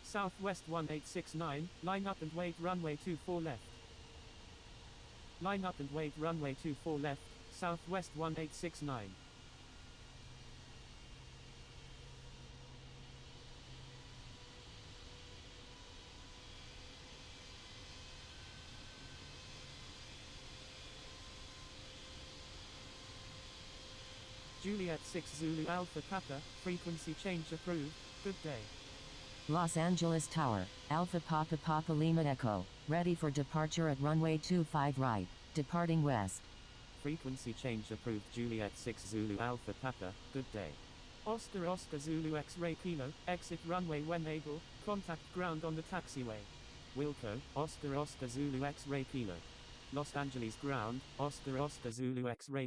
Southwest 1869, line up and wait runway 24 left. Line up and wait runway 24 left, Southwest 1869. Juliet 6 Zulu Alpha Papa, frequency change approved, good day. Los Angeles Tower, Alpha Papa Papa Lima Echo, ready for departure at runway 25 right, departing west. Frequency change approved Juliet 6 Zulu Alpha Papa, good day. Oscar Oscar Zulu X-Ray Kilo, exit runway when able, contact ground on the taxiway. Wilco, Oscar Oscar Zulu X-Ray Kilo. Los Angeles ground, Oscar Oscar Zulu X-Ray